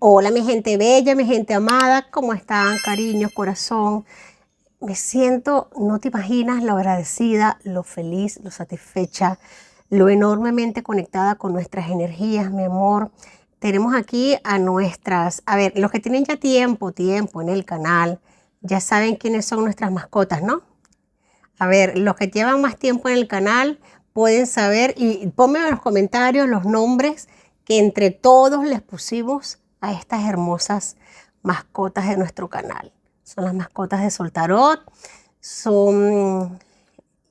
Hola mi gente bella, mi gente amada, ¿cómo están? Cariño, corazón. Me siento, no te imaginas lo agradecida, lo feliz, lo satisfecha, lo enormemente conectada con nuestras energías, mi amor. Tenemos aquí a los que tienen ya tiempo en el canal, ya saben quiénes son nuestras mascotas, ¿no? A ver, los que llevan más tiempo en el canal pueden saber y ponme en los comentarios los nombres que entre todos les pusimos a estas hermosas mascotas de nuestro canal. Son las mascotas de Soltarot, son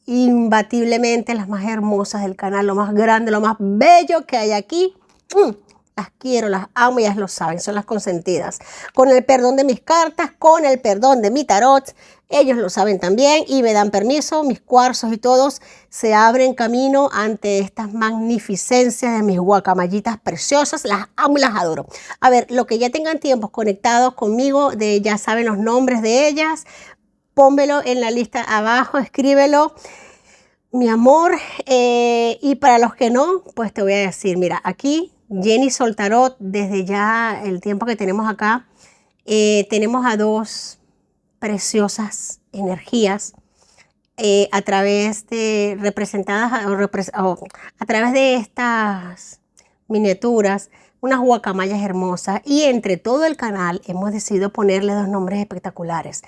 imbatiblemente las más hermosas del canal, lo más grande, lo más bello que hay aquí. Las quiero, las amo, ellas lo saben, son las consentidas. Con el perdón de mis cartas, con el perdón de mi tarot, ellos lo saben también y me dan permiso, mis cuarzos y todos se abren camino ante estas magnificencias de mis guacamayitas preciosas. Las amo y las adoro. A ver, lo que ya tengan tiempos conectados conmigo, ya saben los nombres de ellas, pónmelo en la lista abajo, escríbelo. Mi amor, y para los que no, pues te voy a decir, mira, aquí Jenny Soltarot, desde ya el tiempo que tenemos acá, tenemos a dos preciosas energías a través de a través de estas miniaturas, unas guacamayas hermosas, y entre todo el canal hemos decidido ponerle dos nombres espectaculares.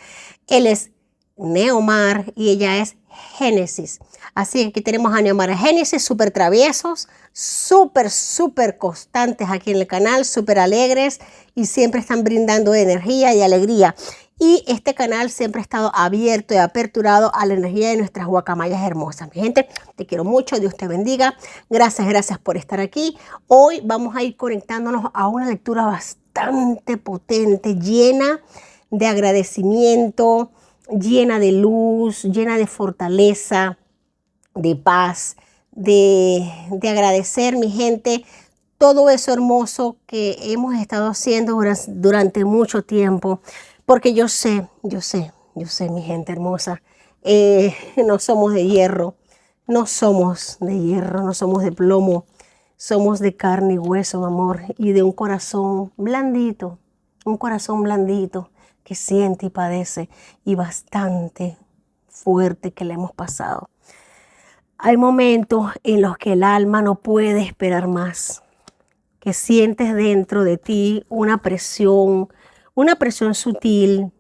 Él es Neomar y ella es Génesis. Así que aquí tenemos a Neomar y Génesis, súper traviesos, súper constantes aquí en el canal, súper alegres y siempre están brindando energía y alegría. Y este canal siempre ha estado abierto y aperturado a la energía de nuestras guacamayas hermosas. Mi gente, te quiero mucho, Dios te bendiga. Gracias por estar aquí. Hoy vamos a ir conectándonos a una lectura bastante potente, llena de agradecimiento, llena de luz, llena de fortaleza, de paz, de agradecer, mi gente, todo eso hermoso que hemos estado haciendo durante mucho tiempo, porque yo sé, mi gente hermosa, no somos de hierro, no somos de plomo, somos de carne y hueso, mi amor, y de un corazón blandito que siente y padece, y bastante fuerte que le hemos pasado. Hay momentos en los que el alma no puede esperar más, que sientes dentro de ti una presión sutil,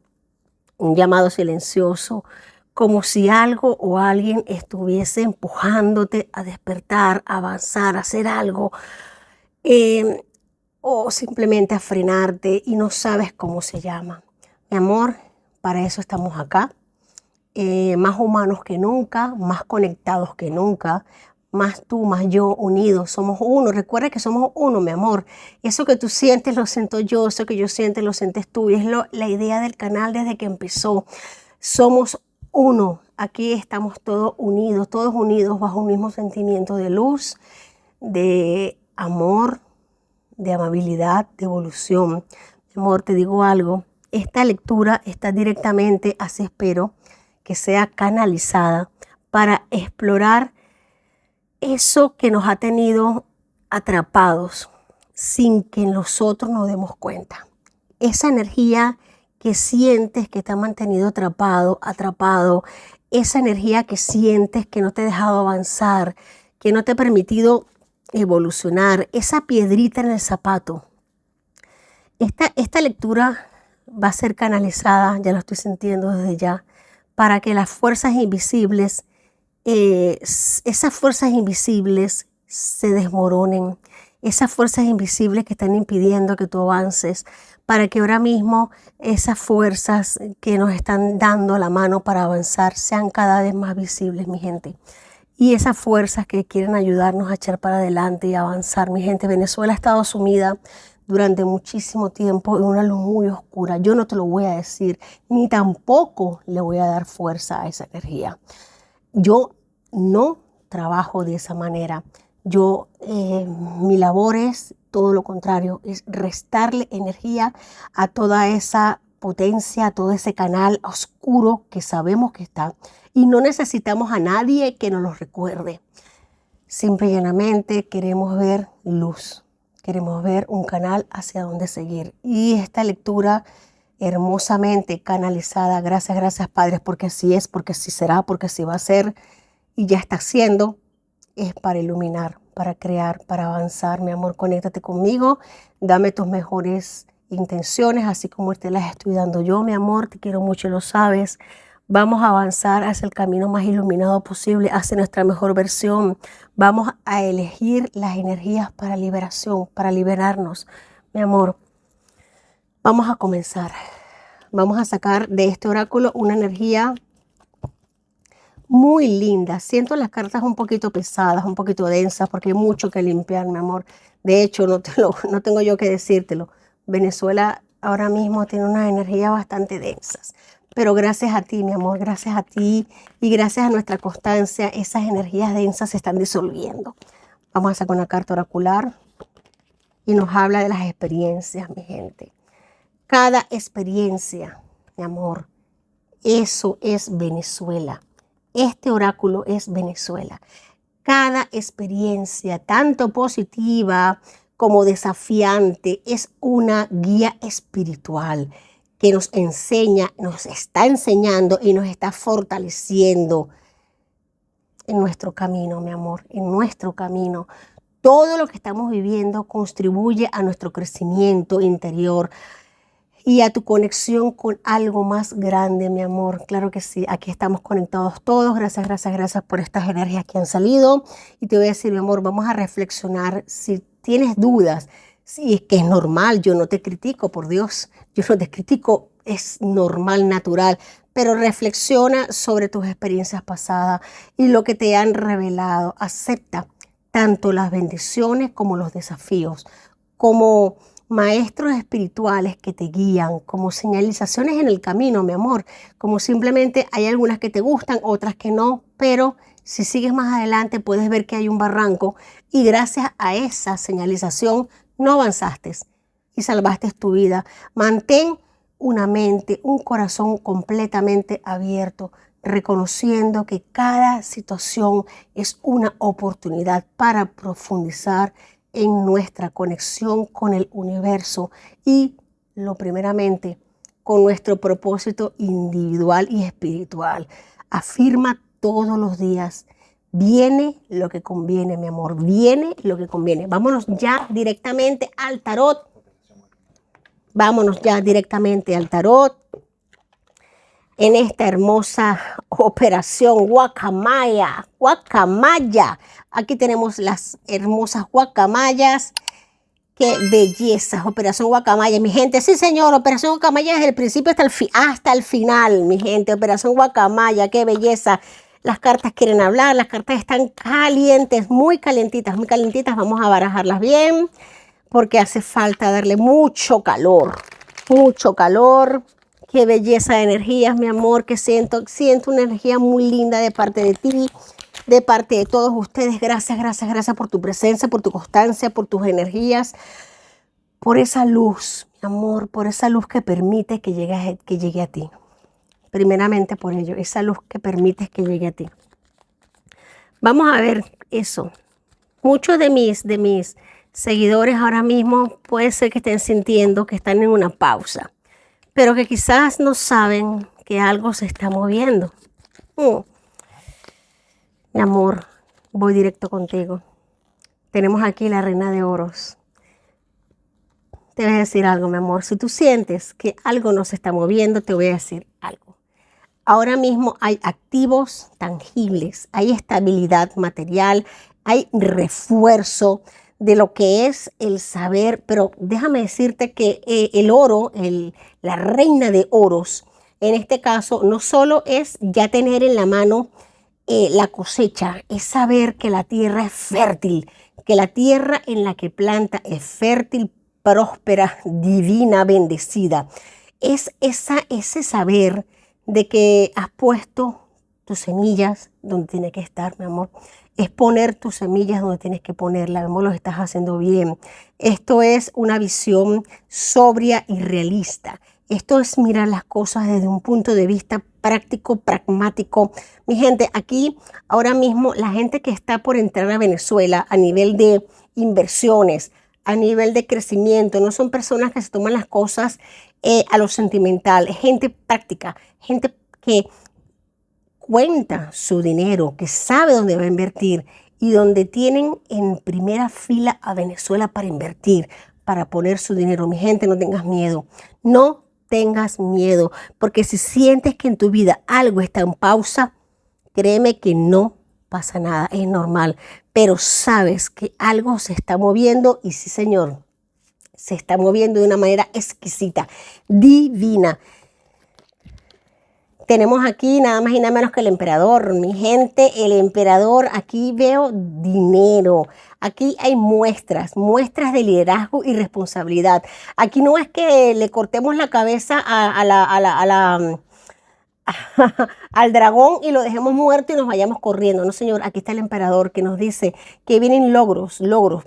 un llamado silencioso, como si algo o alguien estuviese empujándote a despertar, a avanzar, a hacer algo, o simplemente a frenarte y no sabes cómo se llama. Mi amor, para eso estamos acá. Más humanos que nunca, más conectados que nunca, más tú, más yo, unidos, somos uno. Recuerda que somos uno, mi amor. Eso que tú sientes lo siento yo, eso que yo siento lo sientes tú. Y es la idea del canal desde que empezó. Somos uno. Aquí estamos todos unidos bajo un mismo sentimiento de luz, de amor, de amabilidad, de evolución. Mi amor, te digo algo. Esta lectura está directamente, así espero, que sea canalizada para explorar eso que nos ha tenido atrapados sin que nosotros nos demos cuenta. Esa energía que sientes que te ha mantenido atrapado, esa energía que sientes que no te ha dejado avanzar, que no te ha permitido evolucionar, esa piedrita en el zapato. Esta lectura va a ser canalizada, ya lo estoy sintiendo desde ya, para que las fuerzas invisibles, esas fuerzas invisibles se desmoronen, esas fuerzas invisibles que están impidiendo que tú avances, para que ahora mismo esas fuerzas que nos están dando la mano para avanzar sean cada vez más visibles, mi gente. Y esas fuerzas que quieren ayudarnos a echar para adelante y avanzar, mi gente. Venezuela ha estado sumida durante muchísimo tiempo en una luz muy oscura. Yo no te lo voy a decir, ni tampoco le voy a dar fuerza a esa energía. Yo no trabajo de esa manera. Mi labor es todo lo contrario, es restarle energía a toda esa potencia, a todo ese canal oscuro que sabemos que está. Y no necesitamos a nadie que nos lo recuerde. Simple y llanamente queremos ver luz. queremos ver un canal hacia dónde seguir. Y esta lectura hermosamente canalizada, gracias Padres, porque así es, porque así será, porque así va a ser y ya está siendo, es para iluminar, para crear, para avanzar. Mi amor, conéctate conmigo, dame tus mejores intenciones, así como te las estoy dando yo, mi amor, te quiero mucho, lo sabes. Vamos a avanzar hacia el camino más iluminado posible, hacia nuestra mejor versión. Vamos a elegir las energías para liberación, para liberarnos. Mi amor, vamos a comenzar. Vamos a sacar de este oráculo una energía muy linda. Siento las cartas un poquito pesadas, un poquito densas, porque hay mucho que limpiar, mi amor. De hecho, no tengo yo que decírtelo. Venezuela ahora mismo tiene unas energías bastante densas. Pero gracias a ti, mi amor, gracias a ti y gracias a nuestra constancia, esas energías densas se están disolviendo. Vamos a sacar una carta oracular y nos habla de las experiencias, mi gente. Cada experiencia, mi amor, eso es Venezuela. Este oráculo es Venezuela. Cada experiencia, tanto positiva como desafiante, es una guía espiritual que nos enseña, nos está enseñando y nos está fortaleciendo en nuestro camino, mi amor, en nuestro camino. Todo lo que estamos viviendo contribuye a nuestro crecimiento interior y a tu conexión con algo más grande, mi amor. Claro que sí, aquí estamos conectados todos. Gracias por estas energías que han salido. Y te voy a decir, mi amor, vamos a reflexionar. Si tienes dudas, sí, es que es normal, yo no te critico, por Dios. Yo no te critico, es normal, natural. Pero reflexiona sobre tus experiencias pasadas y lo que te han revelado. Acepta tanto las bendiciones como los desafíos, como maestros espirituales que te guían, como señalizaciones en el camino, mi amor, como simplemente hay algunas que te gustan, otras que no, pero si sigues más adelante puedes ver que hay un barranco y gracias a esa señalización no avanzaste y salvaste tu vida. Mantén una mente, un corazón completamente abierto, reconociendo que cada situación es una oportunidad para profundizar en nuestra conexión con el universo y, lo primeramente, con nuestro propósito individual y espiritual. Afirma todos los días, viene lo que conviene, mi amor, viene lo que conviene. Vámonos ya directamente al tarot. Vámonos ya directamente al tarot. En esta hermosa operación guacamaya. Aquí tenemos las hermosas guacamayas. ¡Qué belleza! Operación guacamaya, mi gente. Sí, señor, operación guacamaya desde el principio hasta el final, mi gente. Operación guacamaya, qué belleza. Las cartas quieren hablar, las cartas están calientes, muy calientitas, muy calientitas. Vamos a barajarlas bien porque hace falta darle mucho calor. Mucho calor. Qué belleza de energías, mi amor, que siento una energía muy linda de parte de ti, de parte de todos ustedes. Gracias por tu presencia, por tu constancia, por tus energías, por esa luz, mi amor, por esa luz que permite que llegue a ti. Primeramente por ello, esa luz que permites que llegue a ti. Vamos a ver eso. Muchos de mis seguidores ahora mismo puede ser que estén sintiendo que están en una pausa, pero que quizás no saben que algo se está moviendo. Mi amor, voy directo contigo. Tenemos aquí la reina de oros. Te voy a decir algo, mi amor. Si tú sientes que algo no se está moviendo, te voy a decir algo. Ahora mismo hay activos tangibles, hay estabilidad material, hay refuerzo de lo que es el saber, pero déjame decirte que el oro, la reina de oros, en este caso no solo es ya tener en la mano la cosecha, es saber que la tierra es fértil, que la tierra en la que planta es fértil, próspera, divina, bendecida. Es ese saber de que has puesto tus semillas donde tiene que estar, mi amor. Es poner tus semillas donde tienes que ponerlas, mi amor, lo estás haciendo bien. Esto es una visión sobria y realista. Esto es mirar las cosas desde un punto de vista práctico, pragmático. Mi gente, aquí ahora mismo la gente que está por entrar a Venezuela a nivel de inversiones, a nivel de crecimiento. No son personas que se toman las cosas a lo sentimental. Es gente práctica, gente que cuenta su dinero, que sabe dónde va a invertir y donde tienen en primera fila a Venezuela para invertir, para poner su dinero. Mi gente, no tengas miedo. No tengas miedo, porque si sientes que en tu vida algo está en pausa, créeme que no pasa nada, es normal, pero sabes que algo se está moviendo y sí, señor, se está moviendo de una manera exquisita, divina. Tenemos aquí nada más y nada menos que el emperador, mi gente, el emperador. Aquí veo dinero, aquí hay muestras de liderazgo y responsabilidad. Aquí no es que le cortemos la cabeza al dragón y lo dejemos muerto y nos vayamos corriendo. No, señor, aquí está el emperador que nos dice que vienen logros,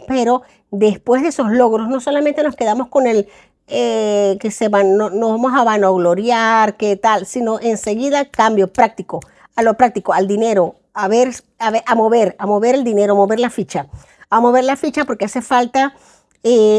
pero después de esos logros no solamente nos quedamos con el que nos vamos a vanagloriar, qué tal, sino enseguida cambio práctico, a lo práctico, al dinero, a mover el dinero, a mover la ficha porque hace falta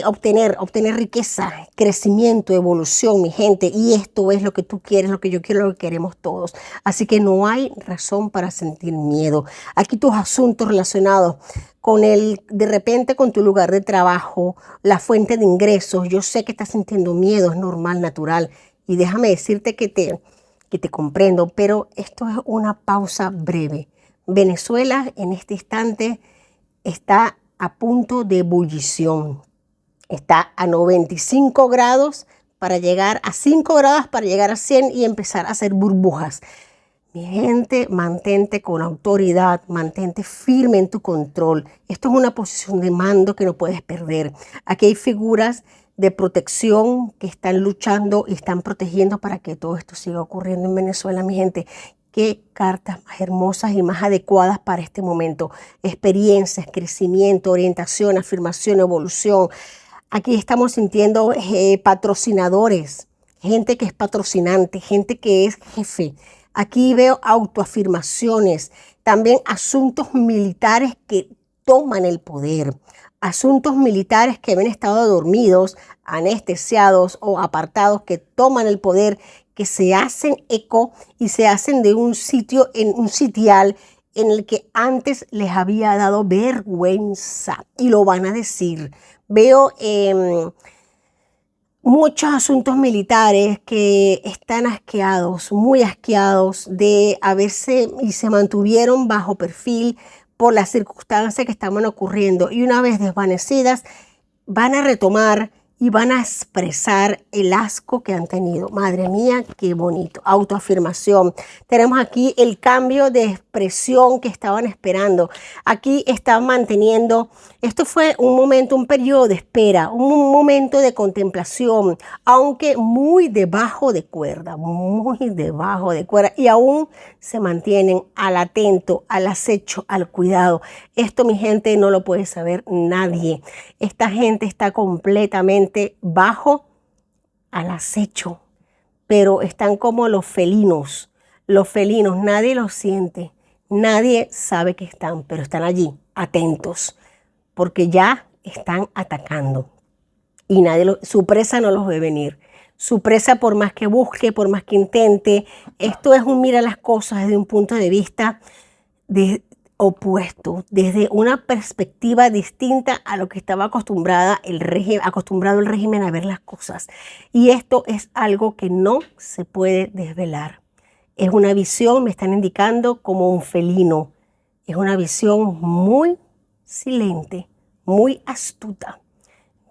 obtener riqueza, crecimiento, evolución, mi gente. Y esto es lo que tú quieres, lo que yo quiero, lo que queremos todos. Así que no hay razón para sentir miedo. Aquí tus asuntos relacionados con de repente con tu lugar de trabajo, la fuente de ingresos. Yo sé que estás sintiendo miedo, es normal, natural. Y déjame decirte que te comprendo, pero esto es una pausa breve. Venezuela en este instante está a punto de ebullición. Está a 95 grados para llegar a 5 grados para llegar a 100 y empezar a hacer burbujas. Mi gente, mantente con autoridad, mantente firme en tu control. Esto es una posición de mando que no puedes perder. Aquí hay figuras de protección que están luchando y están protegiendo para que todo esto siga ocurriendo en Venezuela, mi gente. Qué cartas más hermosas y más adecuadas para este momento. Experiencias, crecimiento, orientación, afirmación, evolución. Aquí estamos sintiendo patrocinadores, gente que es patrocinante, gente que es jefe. Aquí veo autoafirmaciones, también asuntos militares que toman el poder, asuntos militares que habían estado dormidos, anestesiados o apartados, que toman el poder, que se hacen eco y se hacen de un sitio, en un sitial en el que antes les había dado vergüenza y lo van a decir. Veo muchos asuntos militares que están asqueados, muy asqueados de haberse y se mantuvieron bajo perfil por las circunstancias que estaban ocurriendo. Y una vez desvanecidas, van a retomar y van a expresar el asco que han tenido. Madre mía, qué bonito. Autoafirmación. Tenemos aquí el cambio de expresión que estaban esperando. Aquí están manteniendo. Esto fue un momento, un periodo de espera, un momento de contemplación, aunque muy debajo de cuerda, y aún se mantienen al atento, al acecho, al cuidado. Esto, mi gente, no lo puede saber nadie. Esta gente está completamente bajo al acecho, pero están como los felinos. Los felinos, nadie los siente, nadie sabe que están, pero están allí, atentos, porque ya están atacando y su presa no los ve venir. Su presa, por más que busque, por más que intente, esto es un mira las cosas desde un punto de vista opuesto, desde una perspectiva distinta a lo que estaba acostumbrado el régimen a ver las cosas. Y esto es algo que no se puede desvelar. Es una visión, me están indicando, como un felino. Es una visión muy silente, muy astuta,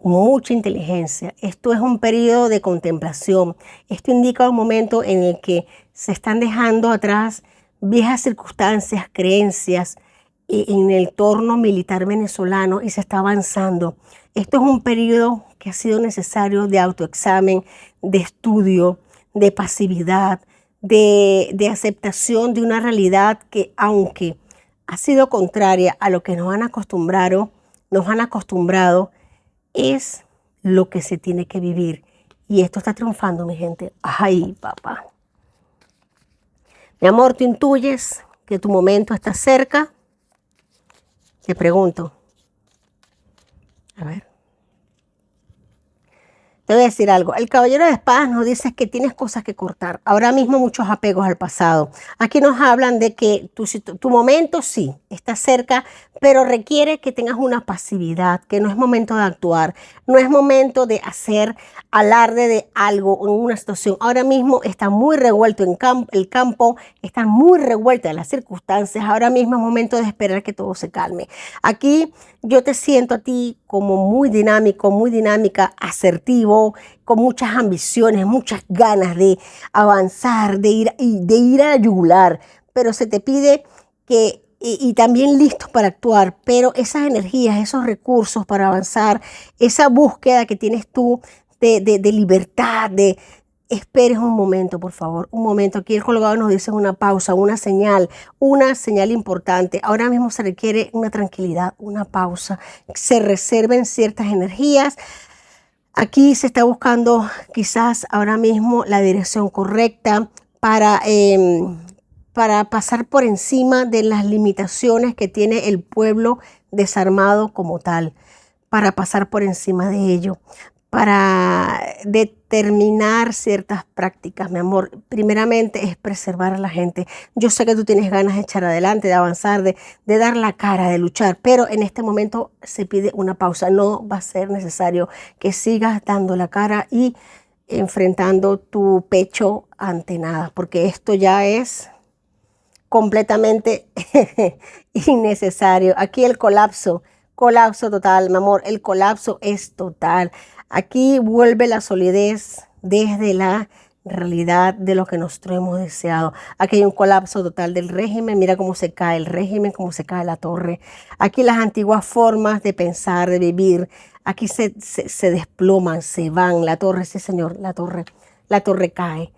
mucha inteligencia. Esto es un periodo de contemplación. Esto indica un momento en el que se están dejando atrás viejas circunstancias, creencias en el entorno militar venezolano y se está avanzando. Esto es un periodo que ha sido necesario de autoexamen, de estudio, de pasividad, de aceptación de una realidad que, aunque ha sido contraria a lo que nos han acostumbrado, es lo que se tiene que vivir. Y esto está triunfando, mi gente. Ay, papá. Mi amor, ¿tú intuyes que tu momento está cerca? Te pregunto. A ver. Te voy a decir algo. El caballero de espadas nos dice que tienes cosas que cortar. Ahora mismo muchos apegos al pasado. Aquí nos hablan de que tu momento sí está cerca, pero requiere que tengas una pasividad, que no es momento de actuar, no es momento de hacer alarde de algo en una situación. Ahora mismo está muy revuelto el campo, están muy revueltas las circunstancias. Ahora mismo es momento de esperar que todo se calme. Aquí yo te siento a ti como muy dinámico, muy dinámica, asertivo, con muchas ambiciones, muchas ganas de avanzar, de ir a la yugular, pero se te pide que, y también listos para actuar, pero esas energías, esos recursos para avanzar, esa búsqueda que tienes tú de libertad, de... Esperes un momento, por favor, un momento. Aquí el colgado nos dice una pausa, una señal importante. Ahora mismo se requiere una tranquilidad, una pausa. Se reserven ciertas energías. Aquí se está buscando quizás ahora mismo la dirección correcta para pasar por encima de las limitaciones que tiene el pueblo desarmado como tal, para pasar por encima de ello, para determinar ciertas prácticas, mi amor. Primeramente es preservar a la gente. Yo sé que tú tienes ganas de echar adelante, de avanzar, de dar la cara, de luchar, pero en este momento se pide una pausa. No va a ser necesario que sigas dando la cara y enfrentando tu pecho ante nada, porque esto ya es completamente innecesario. Aquí el colapso total, mi amor, el colapso es total. Aquí vuelve la solidez desde la realidad de lo que nosotros hemos deseado. Aquí hay un colapso total del régimen. Mira cómo se cae el régimen, cómo se cae la torre. Aquí las antiguas formas de pensar, de vivir, aquí se desploman, se van. La torre, sí señor, la torre cae.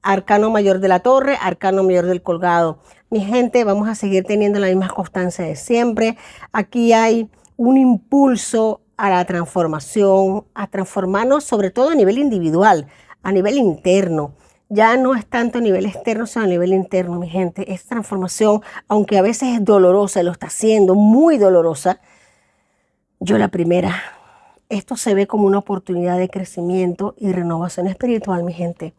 Arcano mayor de la torre, arcano mayor del colgado. Mi gente, vamos a seguir teniendo la misma constancia de siempre. Aquí hay un impulso a la transformación, a transformarnos sobre todo a nivel individual, a nivel interno. Ya no es tanto a nivel externo, sino a nivel interno, mi gente. Esta transformación, aunque a veces es dolorosa, lo está haciendo muy dolorosa, yo la primera. Esto se ve como una oportunidad de crecimiento y renovación espiritual, mi gente.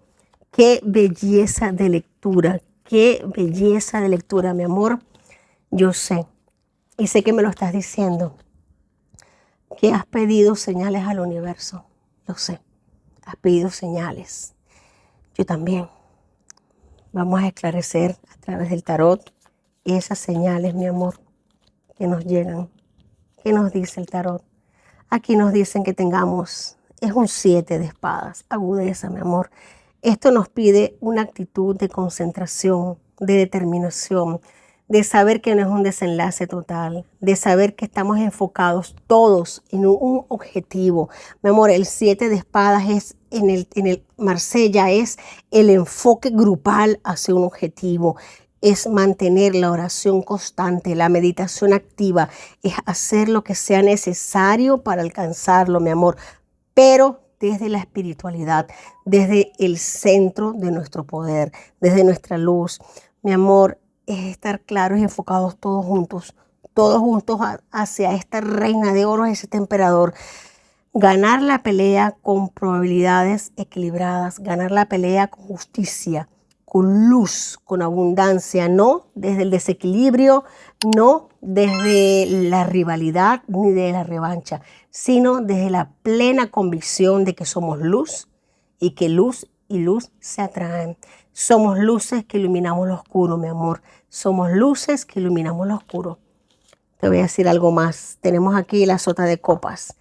Qué belleza de lectura, mi amor. Yo sé, y sé que me lo estás diciendo, que has pedido señales al universo. Lo sé, has pedido señales. Yo también. Vamos a esclarecer a través del tarot esas señales, mi amor, que nos llegan. ¿Qué nos dice el tarot? Aquí nos dicen que tengamos, es un 7 de espadas, agudeza, mi amor. Esto nos pide una actitud de concentración, de determinación, de saber que no es un desenlace total, de saber que estamos enfocados todos en un objetivo. Mi amor, el 7 de espadas es en el Marsella, es el enfoque grupal hacia un objetivo. Es mantener la oración constante, la meditación activa, es hacer lo que sea necesario para alcanzarlo, mi amor, pero desde la espiritualidad, desde el centro de nuestro poder, desde nuestra luz. Mi amor, es estar claros y enfocados todos juntos hacia esta reina de oro, ese emperador. Ganar la pelea con probabilidades equilibradas, ganar la pelea con justicia, con luz, con abundancia, no desde el desequilibrio, no desde la rivalidad ni de la revancha, sino desde la plena convicción de que somos luz y que luz y luz se atraen. Somos luces que iluminamos lo oscuro, mi amor. Somos luces que iluminamos lo oscuro. Te voy a decir algo más. Tenemos aquí la sota de copas.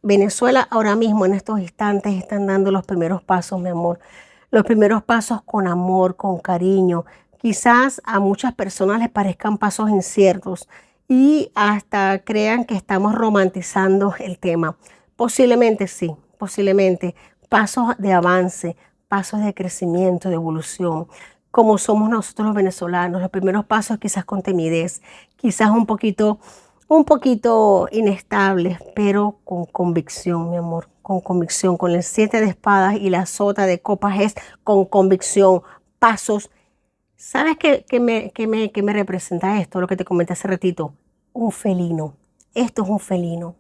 Venezuela ahora mismo en estos instantes están dando los primeros pasos, mi amor. Los primeros pasos con amor, con cariño. Quizás a muchas personas les parezcan pasos inciertos y hasta crean que estamos romantizando el tema. Posiblemente sí, posiblemente. Pasos de avance, pasos de crecimiento, de evolución. Como somos nosotros los venezolanos, los primeros pasos quizás con timidez, quizás un poquito inestables, pero con convicción, mi amor, con convicción. Con el 7 de espadas y la sota de copas es con convicción, pasos. ¿Sabes qué me representa esto? Lo que te comenté hace ratito, un felino. Esto es un felino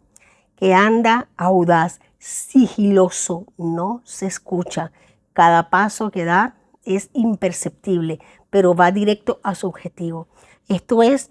que anda audaz, sigiloso, no se escucha. Cada paso que da es imperceptible, pero va directo a su objetivo. Esto es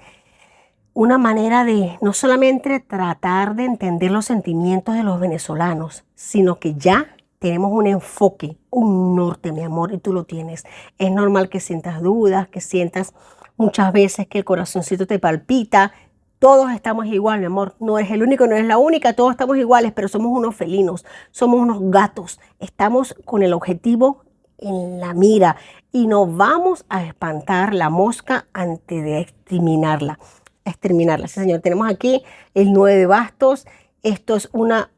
una manera de no solamente tratar de entender los sentimientos de los venezolanos, sino que ya tenemos un enfoque, un norte, mi amor, y tú lo tienes. Es normal que sientas dudas, que sientas muchas veces que el corazoncito te palpita. Todos estamos igual, mi amor. No eres el único, no eres la única. Todos estamos iguales, pero somos unos felinos, somos unos gatos. Estamos con el objetivo en la mira y no vamos a espantar la mosca antes de exterminarla. Sí, señor. Tenemos aquí el 9 de bastos. Esto es una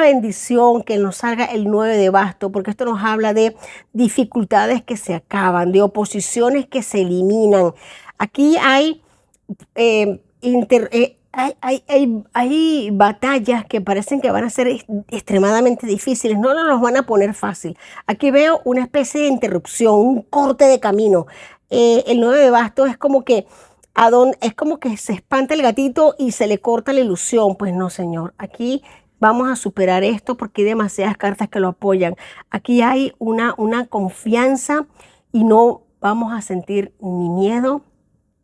bendición que nos salga el 9 de bastos, porque esto nos habla de dificultades que se acaban, de oposiciones que se eliminan. Aquí hay, hay batallas que parecen que van a ser extremadamente difíciles, no nos los van a poner fácil. Aquí veo una especie de interrupción, un corte de camino. El 9 de bastos es como que es como que se espanta el gatito y se le corta la ilusión. Pues no, señor. Aquí vamos a superar esto porque hay demasiadas cartas que lo apoyan. Aquí hay una confianza y no vamos a sentir ni miedo,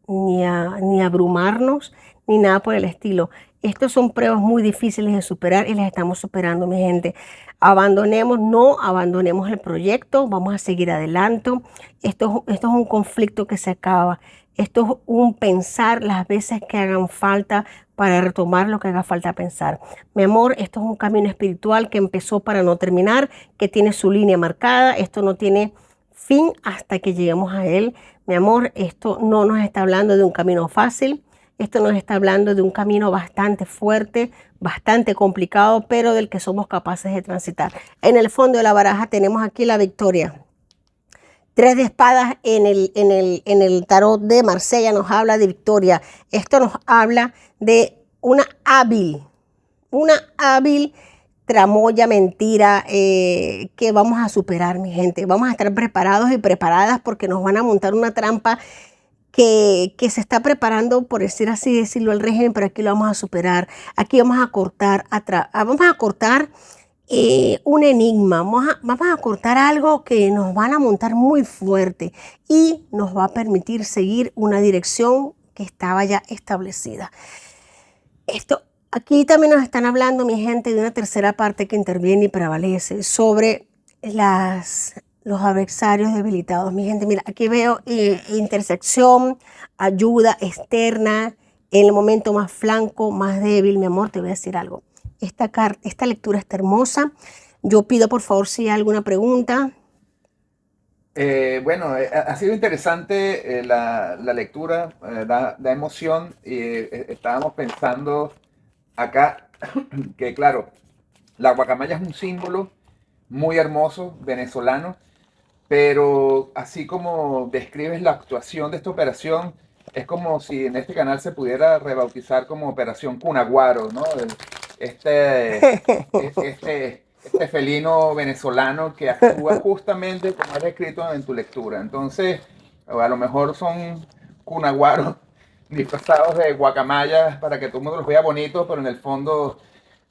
ni abrumarnos, ni nada por el estilo. Estos son pruebas muy difíciles de superar y las estamos superando, mi gente. No abandonemos el proyecto, vamos a seguir adelante. Esto es un conflicto que se acaba. Esto es un pensar las veces que hagan falta para retomar lo que haga falta pensar. Mi amor, esto es un camino espiritual que empezó para no terminar, que tiene su línea marcada. Esto no tiene fin hasta que lleguemos a él. Mi amor, esto no nos está hablando de un camino fácil. Esto nos está hablando de un camino bastante fuerte, bastante complicado, pero del que somos capaces de transitar. En el fondo de la baraja tenemos aquí la victoria. 3 de espadas en el tarot de Marsella nos habla de victoria. Esto nos habla de una hábil tramoya, mentira, que vamos a superar, mi gente. Vamos a estar preparados y preparadas porque nos van a montar una trampa que se está preparando, por decir así, decirlo el régimen, pero aquí lo vamos a superar. Aquí vamos a cortar un enigma, vamos a cortar algo que nos van a montar muy fuerte y nos va a permitir seguir una dirección que estaba ya establecida. Aquí también nos están hablando, mi gente, de una tercera parte que interviene y prevalece sobre los adversarios debilitados. Mi gente, mira, aquí veo intersección, ayuda externa, en el momento más flanco, más débil. Mi amor, te voy a decir algo. Esta lectura está hermosa. Yo pido, por favor, si hay alguna pregunta. Bueno, ha sido interesante la lectura, da emoción y estábamos pensando acá que, claro, la guacamaya es un símbolo muy hermoso venezolano, pero así como describes la actuación de esta operación, es como si en este canal se pudiera rebautizar como Operación Cunaguaro, ¿no? Este felino venezolano que actúa justamente como es escrito en tu lectura. Entonces, a lo mejor son cunaguaros disfrazados de guacamayas para que todo el mundo los vea bonitos, pero en el fondo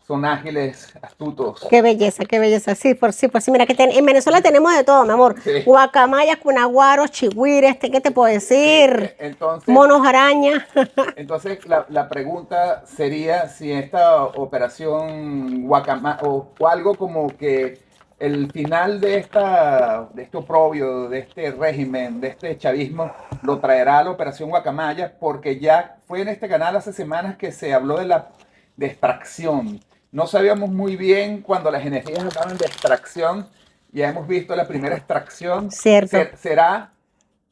son ágiles, astutos. Qué belleza, qué belleza. Sí, por sí, por sí. Mira, en Venezuela tenemos de todo, mi amor. Sí. Guacamayas, cunaguaros, chigüires, ¿qué te puedo decir? Sí, entonces, monos araña. entonces la pregunta sería si esta operación Guacamaya o algo como que el final de este oprobio, de este régimen, de este chavismo, lo traerá a la operación Guacamaya, porque ya fue en este canal hace semanas que se habló de extracción. No sabíamos muy bien cuando las energías hablaban de extracción. Ya hemos visto la primera extracción. Cierto. ¿Será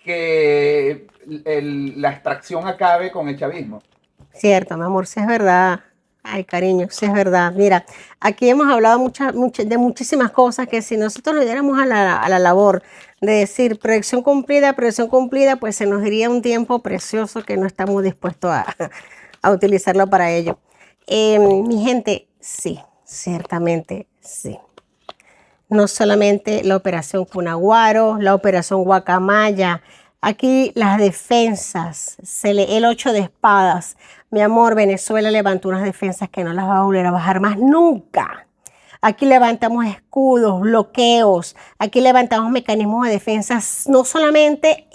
que la extracción acabe con el chavismo? Cierto, mi amor, sí es verdad. Ay, cariño, sí es verdad. Mira, aquí hemos hablado de muchísimas cosas que si nosotros nos diéramos a la labor de decir predicción cumplida, pues se nos iría un tiempo precioso que no estamos dispuestos a utilizarlo para ello. Mi gente, sí, ciertamente sí. No solamente la operación Cunaguaro, la operación Guacamaya. Aquí las defensas, el 8 de espadas. Mi amor, Venezuela levantó unas defensas que no las va a volver a bajar más nunca. Aquí levantamos escudos, bloqueos, aquí levantamos mecanismos de defensa no solamente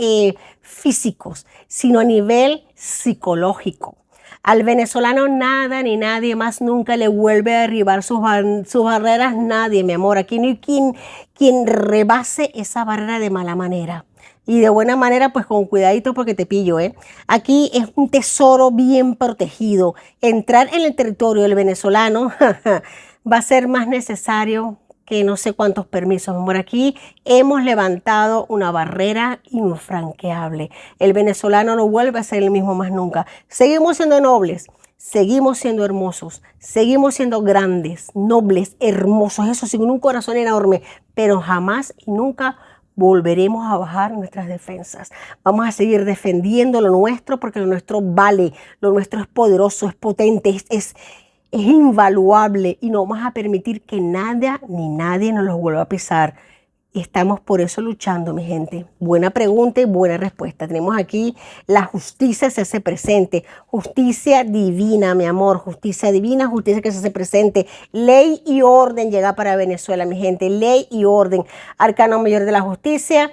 físicos, sino a nivel psicológico. Al venezolano nada ni nadie más nunca le vuelve a derribar sus barreras, nadie, mi amor. Aquí no hay quien rebase esa barrera de mala manera. Y de buena manera, pues con cuidadito porque te pillo, ¿eh? Aquí es un tesoro bien protegido. Entrar en el territorio del venezolano va a ser más necesario que no sé cuántos permisos. Por aquí hemos levantado una barrera infranqueable. El venezolano no vuelve a ser el mismo más nunca. Seguimos siendo nobles, seguimos siendo hermosos, seguimos siendo grandes, nobles, hermosos, eso sí, con un corazón enorme, pero jamás y nunca volveremos a bajar nuestras defensas. Vamos a seguir defendiendo lo nuestro porque lo nuestro vale, lo nuestro es poderoso, es potente, es invaluable y no vamos a permitir que nada ni nadie nos lo vuelva a pisar. Estamos por eso luchando, mi gente. Buena pregunta y buena respuesta. Tenemos aquí la justicia se hace presente. Justicia divina, mi amor. Justicia divina, justicia que se hace presente. Ley y orden llega para Venezuela, mi gente. Ley y orden. Arcano mayor de la justicia.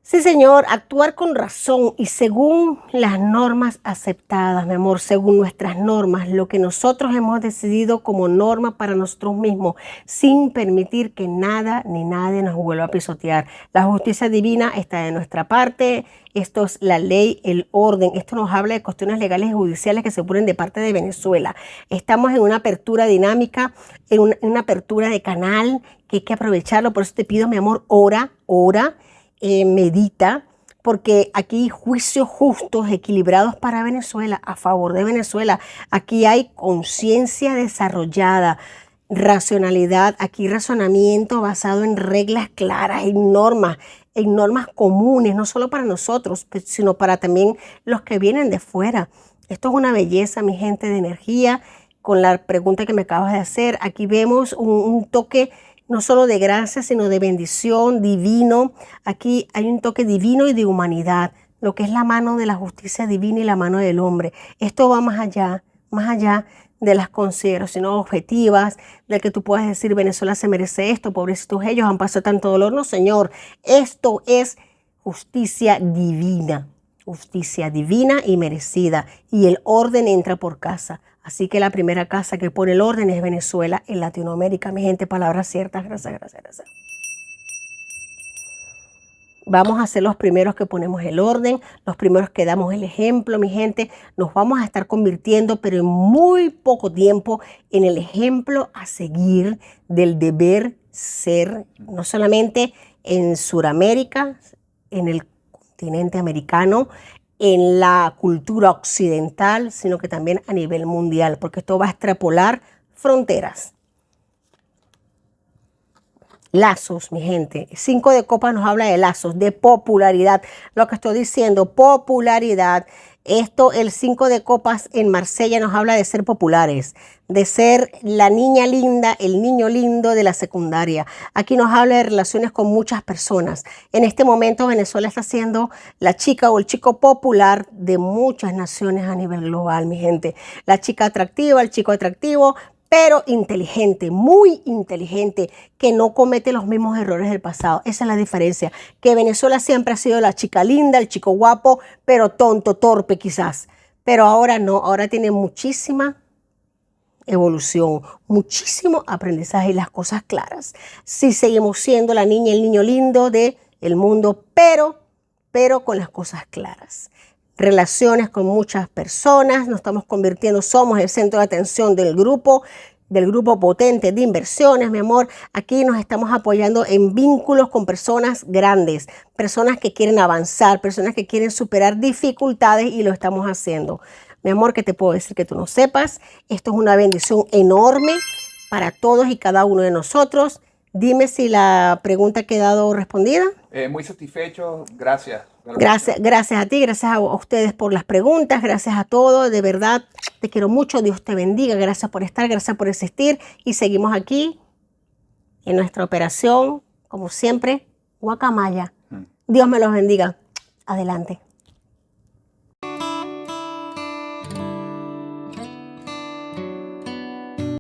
Sí, señor, actuar con razón y según las normas aceptadas, mi amor, según nuestras normas, lo que nosotros hemos decidido como norma para nosotros mismos, sin permitir que nada ni nadie nos vuelva a pisotear. La justicia divina está de nuestra parte, esto es la ley, el orden, esto nos habla de cuestiones legales y judiciales que se ponen de parte de Venezuela. Estamos en una apertura dinámica, en una apertura de canal que hay que aprovecharlo, por eso te pido, mi amor, ora. Medita, porque aquí hay juicios justos, equilibrados para Venezuela, a favor de Venezuela. Aquí hay conciencia desarrollada, racionalidad, aquí razonamiento basado en reglas claras, en normas comunes, no solo para nosotros, sino para también los que vienen de fuera. Esto es una belleza, mi gente, de energía. Con la pregunta que me acabas de hacer, aquí vemos un toque no solo de gracia, sino de bendición divino. Aquí hay un toque divino y de humanidad, lo que es la mano de la justicia divina y la mano del hombre. Esto va más allá de las consideraciones objetivas, de que tú puedas decir Venezuela se merece esto, pobrecitos ellos han pasado tanto dolor. No, señor, esto es justicia divina y merecida, y el orden entra por casa. Así que la primera casa que pone el orden es Venezuela en Latinoamérica. Mi gente, palabras ciertas. Gracias. Vamos a ser los primeros que ponemos el orden, los primeros que damos el ejemplo, mi gente. Nos vamos a estar convirtiendo, pero en muy poco tiempo, en el ejemplo a seguir del deber ser, no solamente en Sudamérica, en el continente americano, en la cultura occidental, sino que también a nivel mundial, porque esto va a extrapolar fronteras. Lazos, mi gente. 5 de copas nos habla de lazos, de popularidad. Lo que estoy diciendo, popularidad. Esto, el 5 de copas en Marsella nos habla de ser populares, de ser la niña linda, el niño lindo de la secundaria. Aquí nos habla de relaciones con muchas personas. En este momento Venezuela está siendo la chica o el chico popular de muchas naciones a nivel global, mi gente. La chica atractiva, el chico atractivo, pero inteligente, muy inteligente, que no comete los mismos errores del pasado. Esa es la diferencia, que Venezuela siempre ha sido la chica linda, el chico guapo, pero tonto, torpe quizás. Pero ahora no, ahora tiene muchísima evolución, muchísimo aprendizaje y las cosas claras. Sí seguimos siendo la niña y el niño lindo del mundo, pero con las cosas claras. Relaciones con muchas personas, nos estamos convirtiendo, somos el centro de atención del grupo potente de inversiones, mi amor. Aquí nos estamos apoyando en vínculos con personas grandes, personas que quieren avanzar, personas que quieren superar dificultades y lo estamos haciendo. Mi amor, ¿qué te puedo decir que tú no sepas? Esto es una bendición enorme para todos y cada uno de nosotros. Dime si la pregunta ha quedado respondida. Muy satisfecho, gracias. Gracias a ti, gracias a ustedes por las preguntas, gracias a todos, de verdad, te quiero mucho, Dios te bendiga, gracias por estar, gracias por existir y seguimos aquí en nuestra operación, como siempre, Guacamaya. Dios me los bendiga. Adelante.